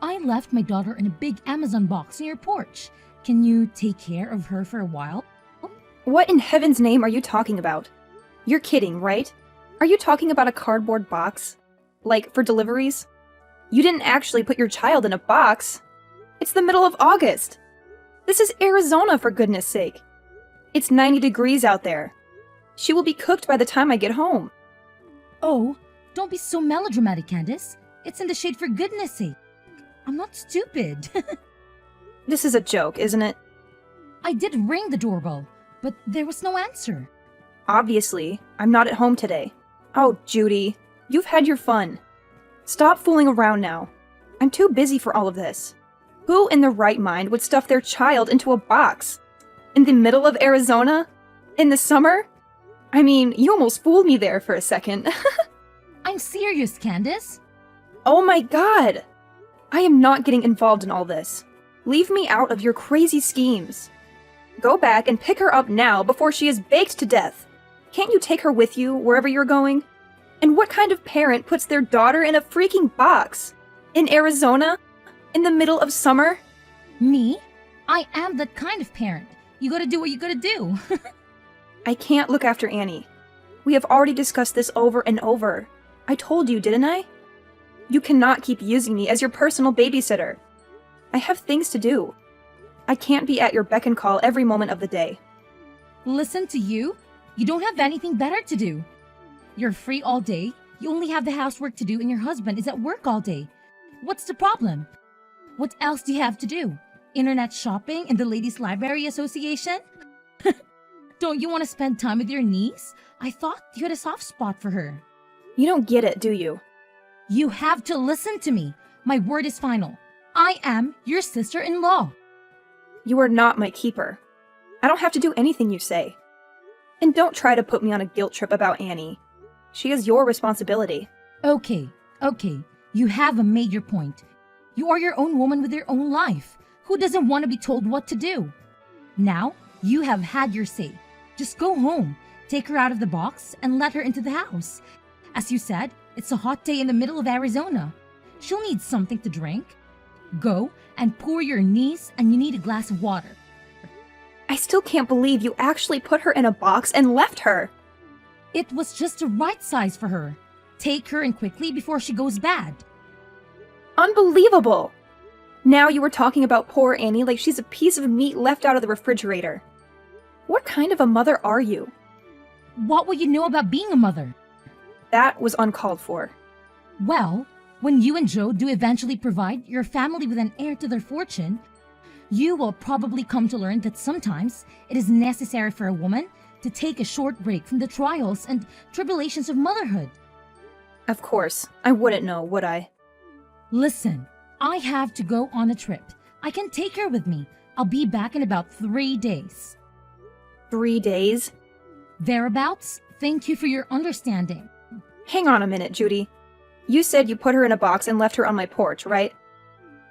I left my daughter in a big Amazon box on your porch. Can you take care of her for a while? What in heaven's name are you talking about? You're kidding, right? Are you talking about a cardboard box? Like, for deliveries? You didn't actually put your child in a box. It's the middle of August. This is Arizona, for goodness sake. It's 90 degrees out there. She will be cooked by the time I get home. Oh, don't be so melodramatic, Candace. It's in the shade for goodness sake. I'm not stupid. This is a joke, isn't it? I did ring the doorbell, but there was no answer. Obviously, I'm not at home today. Oh, Judy, you've had your fun. Stop fooling around now. I'm too busy for all of this. Who in their right mind would stuff their child into a box? In the middle of Arizona? In the summer? I mean, you almost fooled me there for a second. I'm serious, Candace. Oh my god! I am not getting involved in all this. Leave me out of your crazy schemes. Go back and pick her up now before she is baked to death. Can't you take her with you wherever you're going? And what kind of parent puts their daughter in a freaking box? In Arizona? In the middle of summer? Me? I am that kind of parent. You gotta do what you gotta do. I can't look after Annie. We have already discussed this over and over. I told you, didn't I? You cannot keep using me as your personal babysitter. I have things to do. I can't be at your beck and call every moment of the day. Listen to you? You don't have anything better to do. You're free all day, you only have the housework to do, and your husband is at work all day. What's the problem? What else do you have to do? Internet shopping and the Ladies' Library Association? Don't you want to spend time with your niece? I thought you had a soft spot for her. You don't get it, do you? You have to listen to me. My word is final. I am your sister-in-law. You are not my keeper. I don't have to do anything you say. And don't try to put me on a guilt trip about Annie. She is your responsibility. Okay. You have made your point. You are your own woman with your own life. Who doesn't want to be told what to do? Now, you have had your say. Just go home, take her out of the box, and let her into the house. As you said, it's a hot day in the middle of Arizona. She'll need something to drink. Go and pour your niece, and you need a glass of water. I still can't believe you actually put her in a box and left her. It was just the right size for her. Take her in quickly before she goes bad. Unbelievable! Now you were talking about poor Annie like she's a piece of meat left out of the refrigerator. What kind of a mother are you? What will you know about being a mother? That was uncalled for. Well, when you and Joe do eventually provide your family with an heir to their fortune, you will probably come to learn that sometimes it is necessary for a woman to take a short break from the trials and tribulations of motherhood. Of course, I wouldn't know, would I? Listen, I have to go on a trip. I can take her with me. I'll be back in about 3 days. 3 days? Thereabouts. Thank you for your understanding. Hang on a minute, Judy. You said you put her in a box and left her on my porch, right?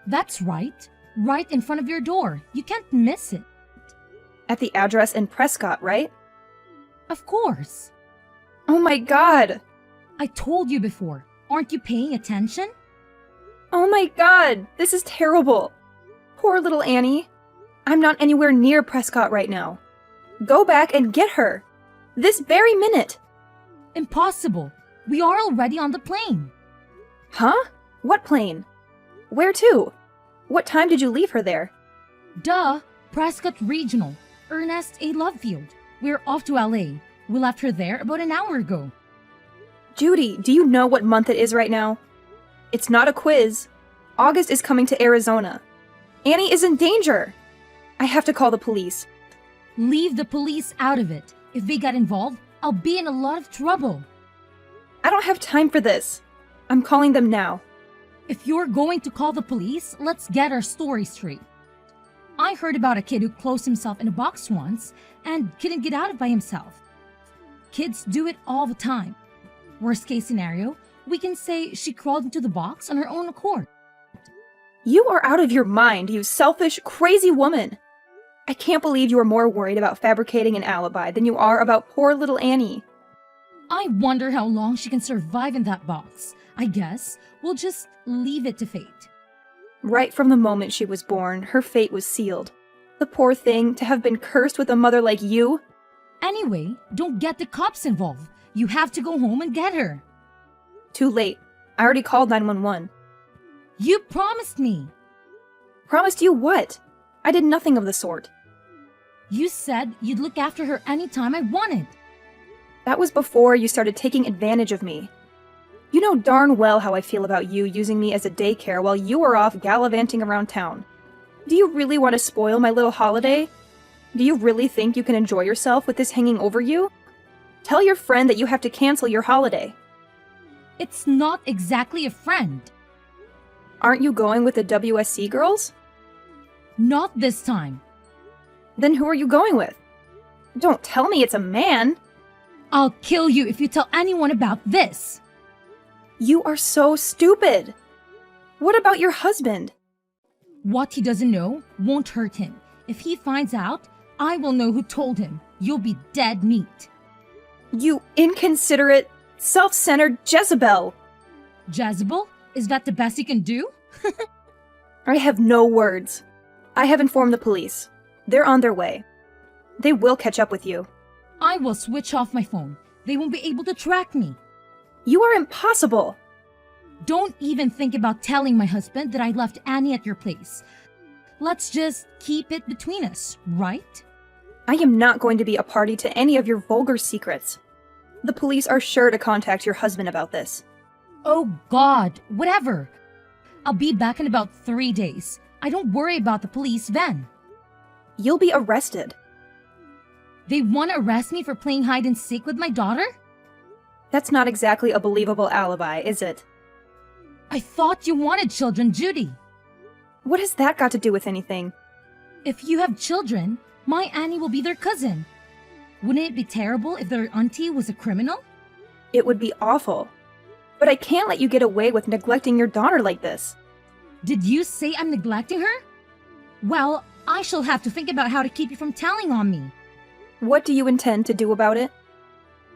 That's right. Right in front of your door. You can't miss it. At the address in Prescott, right? Of course. Oh my god! I told you before. Aren't you paying attention? Oh my god! This is terrible! Poor little Annie. I'm not anywhere near Prescott right now. Go back and get her! This very minute! Impossible. We are already on the plane. Huh? What plane? Where to? What time did you leave her there? Duh! Prescott Regional. Ernest A. Lovefield. We're off to LA. We left her there about an hour ago. Judy, do you know what month it is right now? It's not a quiz. August is coming to Arizona. Annie is in danger! I have to call the police. Leave the police out of it. If they get involved, I'll be in a lot of trouble. I don't have time for this. I'm calling them now. If you're going to call the police, let's get our story straight. I heard about a kid who closed himself in a box once and couldn't get out of by himself. Kids do it all the time. Worst case scenario, we can say she crawled into the box on her own accord. You are out of your mind, you selfish, crazy woman. I can't believe you are more worried about fabricating an alibi than you are about poor little Annie. I wonder how long she can survive in that box. I guess we'll just leave it to fate. Right from the moment she was born, her fate was sealed. The poor thing, to have been cursed with a mother like you. Anyway, don't get the cops involved. You have to go home and get her. Too late. I already called 911. You promised me. Promised you what? I did nothing of the sort. You said you'd look after her anytime I wanted. That was before you started taking advantage of me. You know darn well how I feel about you using me as a daycare while you are off gallivanting around town. Do you really want to spoil my little holiday? Do you really think you can enjoy yourself with this hanging over you? Tell your friend that you have to cancel your holiday. It's not exactly a friend. Aren't you going with the WSC girls? Not this time. Then who are you going with? Don't tell me it's a man! I'll kill you if you tell anyone about this. You are so stupid! What about your husband? What he doesn't know won't hurt him. If he finds out, I will know who told him. You'll be dead meat. You inconsiderate, self-centered Jezebel! Jezebel? Is that the best you can do? I have no words. I have informed the police. They're on their way. They will catch up with you. I will switch off my phone. They won't be able to track me. You are impossible! Don't even think about telling my husband that I left Annie at your place. Let's just keep it between us, right? I am not going to be a party to any of your vulgar secrets. The police are sure to contact your husband about this. Oh God, whatever. I'll be back in about 3 days. I don't worry about the police then. You'll be arrested. They want to arrest me for playing hide and seek with my daughter? That's not exactly a believable alibi, is it? I thought you wanted children, Judy. What has that got to do with anything? If you have children, my Annie will be their cousin. Wouldn't it be terrible if their auntie was a criminal? It would be awful. But I can't let you get away with neglecting your daughter like this. Did you say I'm neglecting her? Well, I shall have to think about how to keep you from telling on me. What do you intend to do about it?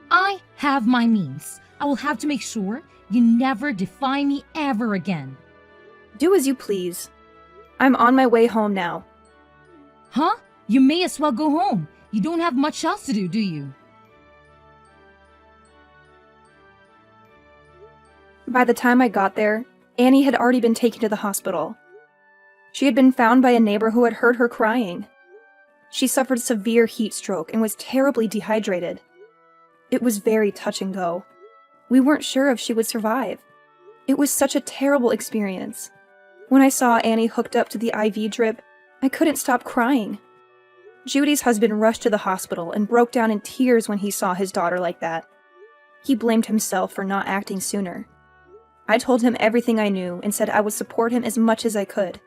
I have my means. I will have to make sure you never defy me ever again. Do as you please. I'm on my way home now. Huh? You may as well go home. You don't have much else to do you? By the time I got there, Annie had already been taken to the hospital. She had been found by a neighbor who had heard her crying. She suffered severe heat stroke and was terribly dehydrated. It was very touch and go. We weren't sure if she would survive. It was such a terrible experience. When I saw Annie hooked up to the IV drip, I couldn't stop crying. Judy's husband rushed to the hospital and broke down in tears when he saw his daughter like that. He blamed himself for not acting sooner. I told him everything I knew and said I would support him as much as I could.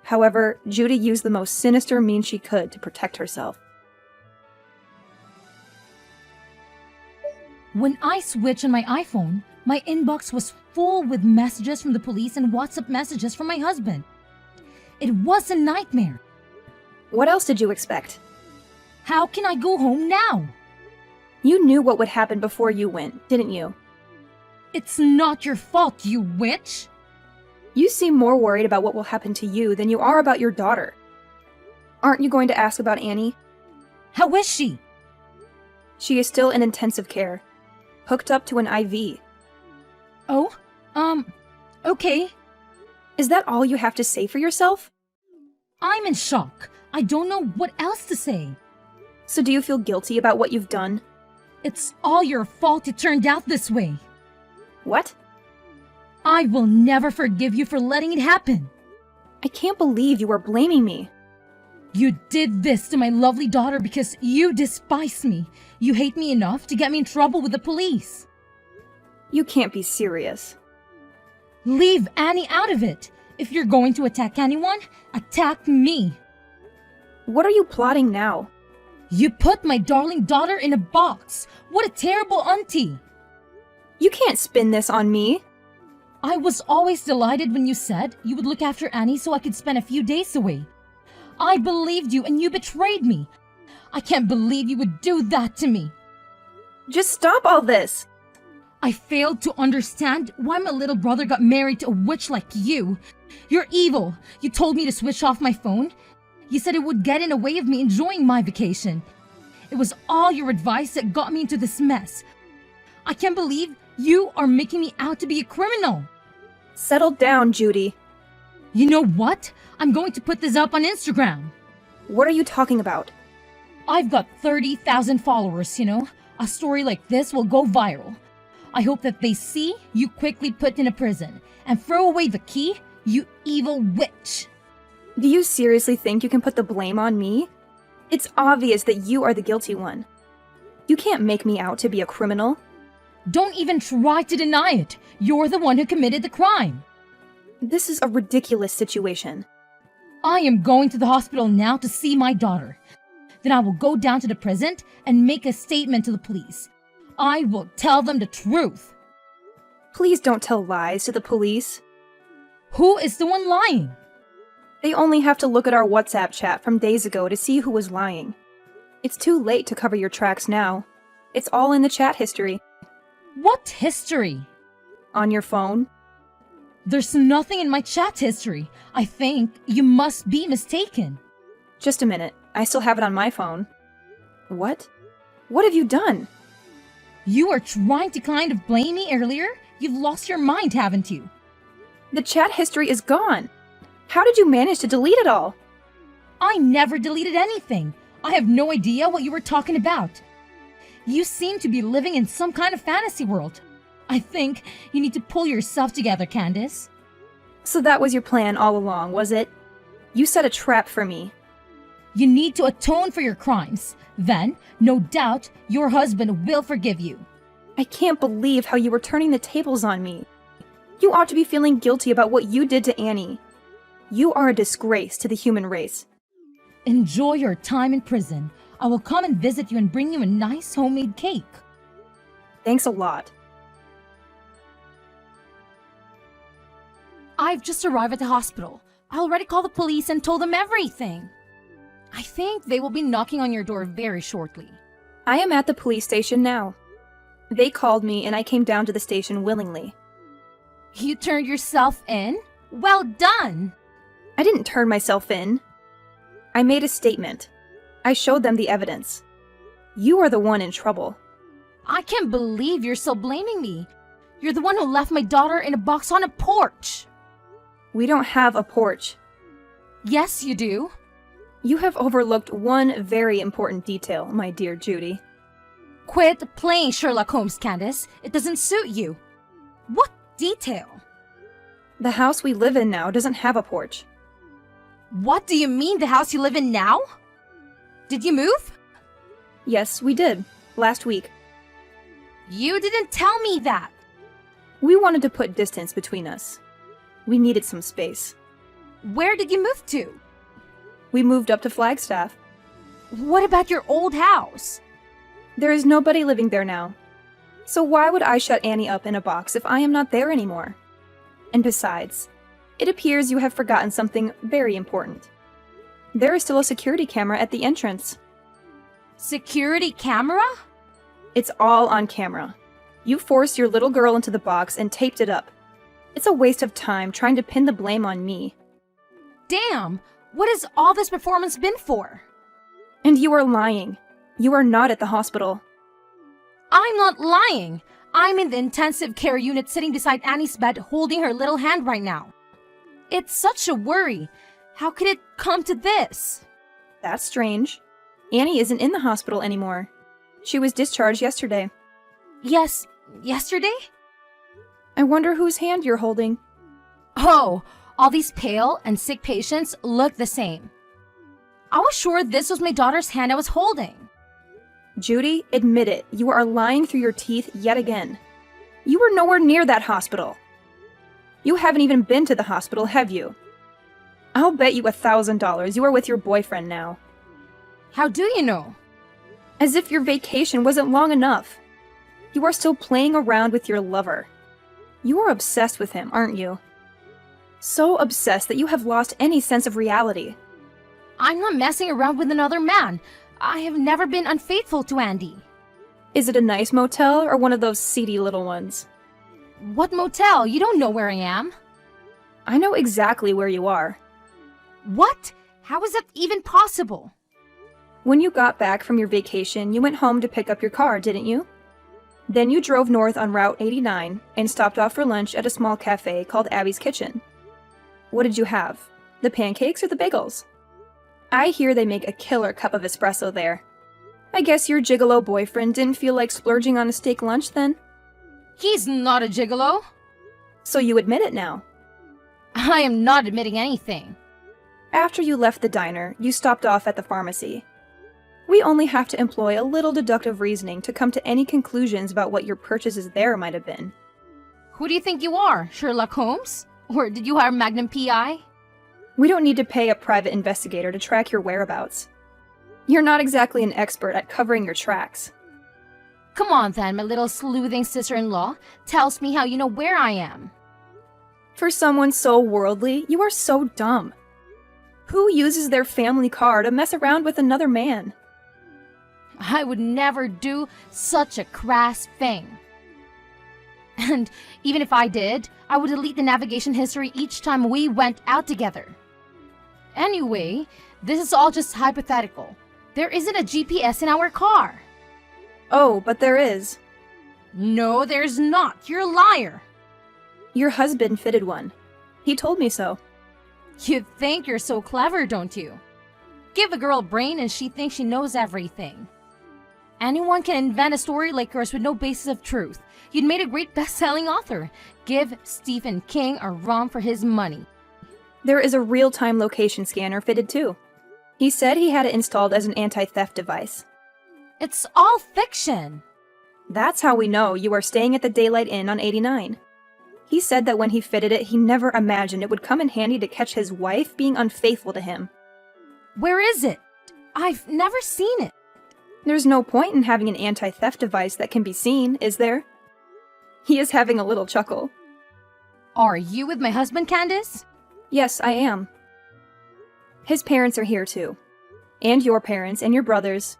However, Judy used the most sinister means she could to protect herself. When I switched on my iPhone, my inbox was full with messages from the police and WhatsApp messages from my husband. It was a nightmare. What else did you expect? How can I go home now? You knew what would happen before you went, didn't you? It's not your fault, you witch! You seem more worried about what will happen to you than you are about your daughter. Aren't you going to ask about Annie? How is she? She is still in intensive care, hooked up to an IV. Oh, okay. Is that all you have to say for yourself? I'm in shock. I don't know what else to say. So do you feel guilty about what you've done? It's all your fault it turned out this way. What? I will never forgive you for letting it happen. I can't believe you are blaming me. You did this to my lovely daughter because you despise me. You hate me enough to get me in trouble with the police. You can't be serious. Leave Annie out of it. If you're going to attack anyone, attack me. What are you plotting now? You put my darling daughter in a box. What a terrible auntie. You can't spin this on me. I was always delighted when you said you would look after Annie so I could spend a few days away. I believed you and you betrayed me. I can't believe you would do that to me. Just stop all this. I failed to understand why my little brother got married to a witch like you. You're evil. You told me to switch off my phone. You said it would get in the way of me enjoying my vacation. It was all your advice that got me into this mess. I can't believe you are making me out to be a criminal. Settle down, Judy. You know what? I'm going to put this up on Instagram. What are you talking about? I've got 30,000 followers, you know. A story like this will go viral. I hope that they see you quickly put in a prison and throw away the key, you evil witch. Do you seriously think you can put the blame on me? It's obvious that you are the guilty one. You can't make me out to be a criminal. Don't even try to deny it. You're the one who committed the crime. This is a ridiculous situation. I am going to the hospital now to see my daughter. Then I will go down to the prison and make a statement to the police. I will tell them the truth. Please don't tell lies to the police. Who is the one lying? They only have to look at our WhatsApp chat from days ago to see who was lying. It's too late to cover your tracks now. It's all in the chat history. What history? On your phone. There's nothing in my chat history. I think you must be mistaken. Just a minute. I still have it on my phone. What? What have you done? You were trying to kind of blame me earlier? You've lost your mind, haven't you? The chat history is gone. How did you manage to delete it all? I never deleted anything. I have no idea what you were talking about. You seem to be living in some kind of fantasy world. I think you need to pull yourself together, Candace. So that was your plan all along, was it? You set a trap for me. You need to atone for your crimes. Then, no doubt, your husband will forgive you. I can't believe how you were turning the tables on me. You ought to be feeling guilty about what you did to Annie. You are a disgrace to the human race. Enjoy your time in prison. I will come and visit you and bring you a nice homemade cake. Thanks a lot. I've just arrived at the hospital. I already called the police and told them everything. I think they will be knocking on your door very shortly. I am at the police station now. They called me and I came down to the station willingly. You turned yourself in? Well done! I didn't turn myself in. I made a statement. I showed them the evidence. You are the one in trouble. I can't believe you're still blaming me. You're the one who left my daughter in a box on a porch. We don't have a porch. Yes, you do. You have overlooked one very important detail, my dear Judy. Quit playing Sherlock Holmes, Candace. It doesn't suit you. What detail? The house we live in now doesn't have a porch. What do you mean, the house you live in now? Did you move? Yes, we did. Last week. You didn't tell me that. We wanted to put distance between us. We needed some space. Where did you move to? We moved up to Flagstaff. What about your old house? There is nobody living there now. So why would I shut Annie up in a box if I am not there anymore? And besides, it appears you have forgotten something very important. There is still a security camera at the entrance. Security camera? It's all on camera. You forced your little girl into the box and taped it up. It's a waste of time trying to pin the blame on me. Damn! What has all this performance been for? And you are lying. You are not at the hospital. I'm not lying. I'm in the intensive care unit sitting beside Annie's bed holding her little hand right now. It's such a worry. How could it come to this? That's strange. Annie isn't in the hospital anymore. She was discharged yesterday. Yes, yesterday? I wonder whose hand you're holding. Oh, all these pale and sick patients look the same. I was sure this was my daughter's hand I was holding. Judy, admit it. You are lying through your teeth yet again. You were nowhere near that hospital. You haven't even been to the hospital, have you? I'll bet you $1,000 you are with your boyfriend now. How do you know? As if your vacation wasn't long enough. You are still playing around with your lover. You are obsessed with him, aren't you? So obsessed that you have lost any sense of reality. I'm not messing around with another man. I have never been unfaithful to Andy. Is it a nice motel or one of those seedy little ones? What motel? You don't know where I am. I know exactly where you are. What? How is that even possible? When you got back from your vacation, you went home to pick up your car, didn't you? Then you drove north on Route 89 and stopped off for lunch at a small cafe called Abby's Kitchen. What did you have? The pancakes or the bagels? I hear they make a killer cup of espresso there. I guess your gigolo boyfriend didn't feel like splurging on a steak lunch then? He's not a gigolo. So you admit it now. I am not admitting anything. After you left the diner, you stopped off at the pharmacy. We only have to employ a little deductive reasoning to come to any conclusions about what your purchases there might have been. Who do you think you are, Sherlock Holmes? Or did you hire Magnum PI? We don't need to pay a private investigator to track your whereabouts. You're not exactly an expert at covering your tracks. Come on then, my little sleuthing sister-in-law. Tells me how you know where I am. For someone so worldly, you are so dumb. Who uses their family car to mess around with another man? I would never do such a crass thing. And even if I did, I would delete the navigation history each time we went out together. Anyway, this is all just hypothetical. There isn't a GPS in our car. Oh, but there is. No, there's not. You're a liar. Your husband fitted one. He told me so. You think you're so clever, don't you? Give a girl a brain and she thinks she knows everything. Anyone can invent a story like yours with no basis of truth. You'd made a great best-selling author. Give Stephen King a run for his money. There is a real-time location scanner fitted too. He said he had it installed as an anti-theft device. It's all fiction. That's how we know you are staying at the Daylight Inn on 89. He said that when he fitted it, he never imagined it would come in handy to catch his wife being unfaithful to him. Where is it? I've never seen it. There's no point in having an anti-theft device that can be seen, is there? He is having a little chuckle. Are you with my husband, Candace? Yes, I am. His parents are here too. And your parents and your brothers.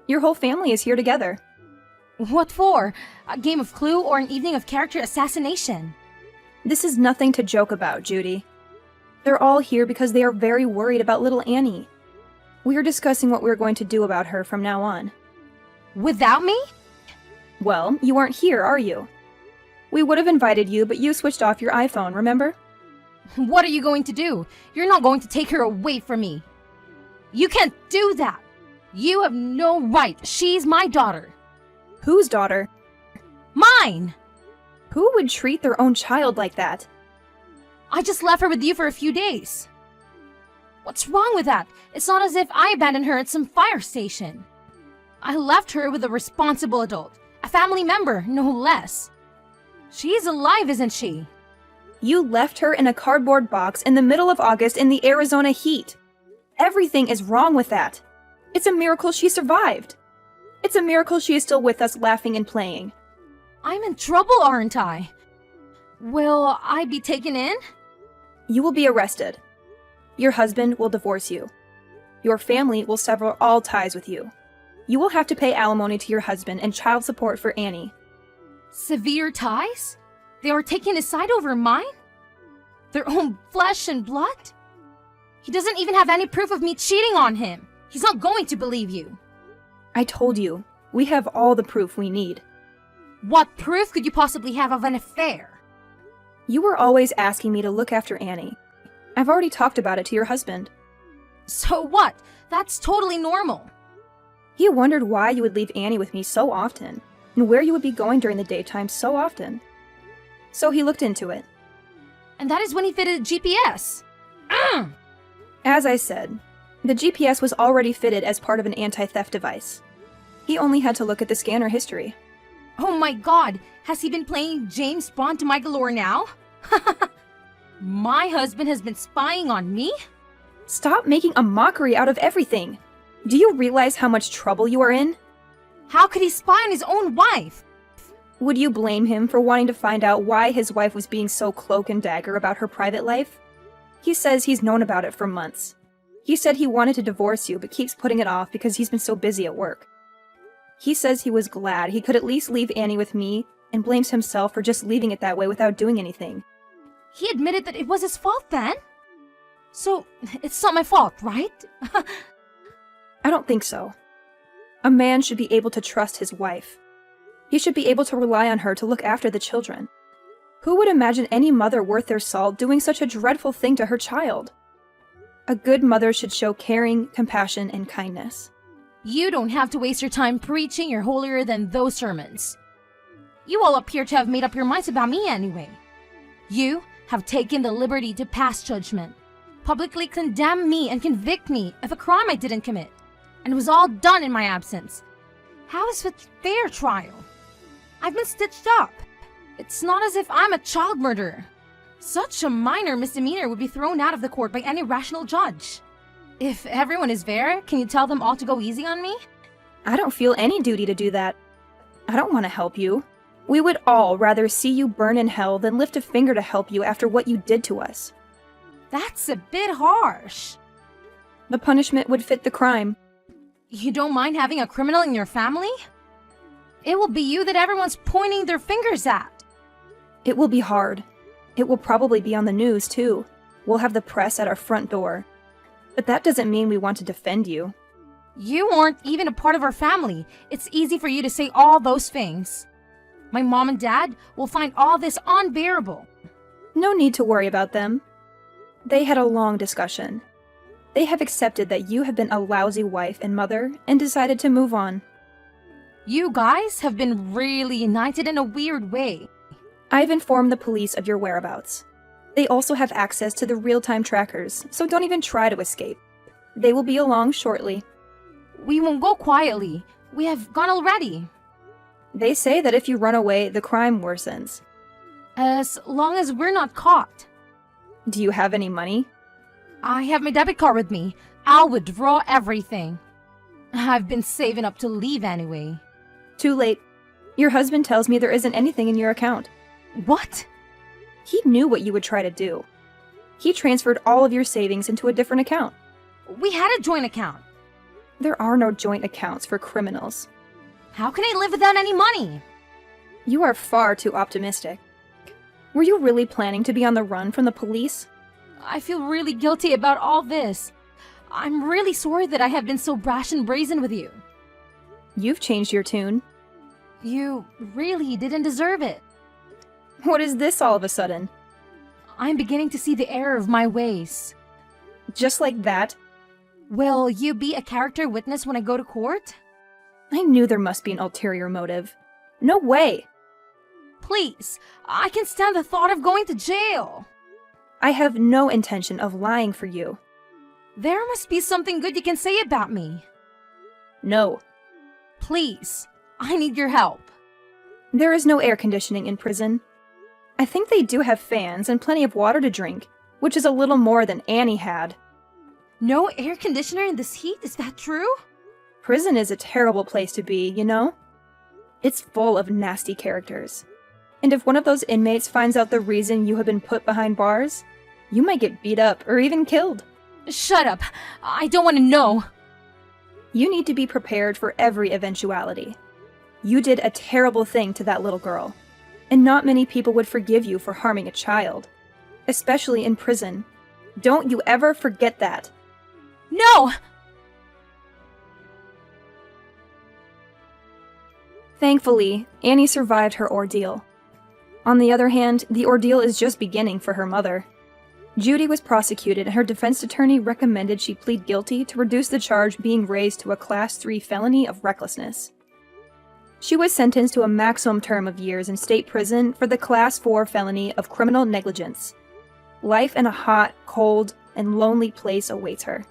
Your whole family is here together. What for? A game of Clue or an evening of character assassination? This is nothing to joke about, Judy. They're all here because they are very worried about little Annie. We are discussing what we're going to do about her from now on. Without me? Well, you aren't here, are you? We would have invited you, but you switched off your iPhone, remember? What are you going to do? You're not going to take her away from me. You can't do that. You have no right. She's my daughter. Whose daughter? Mine! Who would treat their own child like that? I just left her with you for a few days. What's wrong with that? It's not as if I abandoned her at some fire station. I left her with a responsible adult, a family member, no less. She's alive, isn't she? You left her in a cardboard box in the middle of August in the Arizona heat. Everything is wrong with that. It's a miracle she survived. It's a miracle she is still with us laughing and playing. I'm in trouble, aren't I? Will I be taken in? You will be arrested. Your husband will divorce you. Your family will sever all ties with you. You will have to pay alimony to your husband and child support for Annie. Severe ties? They are taking his side over mine? Their own flesh and blood? He doesn't even have any proof of me cheating on him. He's not going to believe you. I told you, we have all the proof we need. What proof could you possibly have of an affair? You were always asking me to look after Annie. I've already talked about it to your husband. So what? That's totally normal. He wondered why you would leave Annie with me so often, and where you would be going during the daytime so often. So he looked into it. And that is when he fitted a GPS. As I said, the GPS was already fitted as part of an anti-theft device. He only had to look at the scanner history. Oh my god, has he been playing James Bond to my galore now? My husband has been spying on me? Stop making a mockery out of everything. Do you realize how much trouble you are in? How could he spy on his own wife? Would you blame him for wanting to find out why his wife was being so cloak and dagger about her private life? He says he's known about it for months. He said he wanted to divorce you, but keeps putting it off because he's been so busy at work. He says he was glad he could at least leave Annie with me and blames himself for just leaving it that way without doing anything. He admitted that it was his fault then? So, it's not my fault, right? I don't think so. A man should be able to trust his wife. He should be able to rely on her to look after the children. Who would imagine any mother worth their salt doing such a dreadful thing to her child? A good mother should show caring, compassion, and kindness. You don't have to waste your time preaching your holier-than-thou sermons. You all appear to have made up your minds about me anyway. You have taken the liberty to pass judgment, publicly condemn me and convict me of a crime I didn't commit, and it was all done in my absence. How is it fair trial? I've been stitched up. It's not as if I'm a child murderer. Such a minor misdemeanor would be thrown out of the court by any rational judge. If everyone is fair, can you tell them all to go easy on me? I don't feel any duty to do that. I don't want to help you. We would all rather see you burn in hell than lift a finger to help you after what you did to us. That's a bit harsh. The punishment would fit the crime. You don't mind having a criminal in your family? It will be you that everyone's pointing their fingers at. It will be hard. It will probably be on the news, too. We'll have the press at our front door. But that doesn't mean we want to defend you. You aren't even a part of our family. It's easy for you to say all those things. My mom and dad will find all this unbearable. No need to worry about them. They had a long discussion. They have accepted that you have been a lousy wife and mother and decided to move on. You guys have been really united in a weird way. I've informed the police of your whereabouts. They also have access to the real-time trackers, so don't even try to escape. They will be along shortly. We won't go quietly. We have gone already. They say that if you run away, the crime worsens. As long as we're not caught. Do you have any money? I have my debit card with me. I'll withdraw everything. I've been saving up to leave anyway. Too late. Your husband tells me there isn't anything in your account. What? He knew what you would try to do. He transferred all of your savings into a different account. We had a joint account. There are no joint accounts for criminals. How can I live without any money? You are far too optimistic. Were you really planning to be on the run from the police? I feel really guilty about all this. I'm really sorry that I have been so brash and brazen with you. You've changed your tune. You really didn't deserve it. What is this all of a sudden? I'm beginning to see the error of my ways. Just like that? Will you be a character witness when I go to court? I knew there must be an ulterior motive. No way! Please, I can stand the thought of going to jail. I have no intention of lying for you. There must be something good you can say about me. No. Please, I need your help. There is no air conditioning in prison. I think they do have fans and plenty of water to drink, which is a little more than Annie had. No air conditioner in this heat, is that true? Prison is a terrible place to be, you know? It's full of nasty characters. And if one of those inmates finds out the reason you have been put behind bars, you might get beat up or even killed. Shut up. I don't want to know. You need to be prepared for every eventuality. You did a terrible thing to that little girl, and not many people would forgive you for harming a child, especially in prison. Don't you ever forget that. No! Thankfully, Annie survived her ordeal. On the other hand, the ordeal is just beginning for her mother. Judy was prosecuted and her defense attorney recommended she plead guilty to reduce the charge being raised to a Class 3 felony of recklessness. She was sentenced to a maximum term of years in state prison for the Class 4 felony of criminal negligence. Life in a hot, cold, and lonely place awaits her.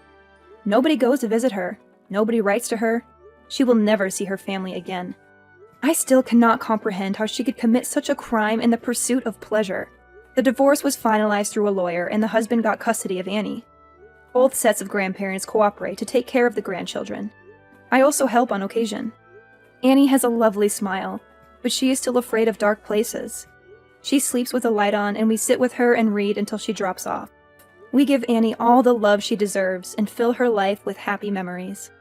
Nobody goes to visit her. Nobody writes to her. She will never see her family again. I still cannot comprehend how she could commit such a crime in the pursuit of pleasure. The divorce was finalized through a lawyer and the husband got custody of Annie. Both sets of grandparents cooperate to take care of the grandchildren. I also help on occasion. Annie has a lovely smile, but she is still afraid of dark places. She sleeps with a light on and we sit with her and read until she drops off. We give Annie all the love she deserves and fill her life with happy memories.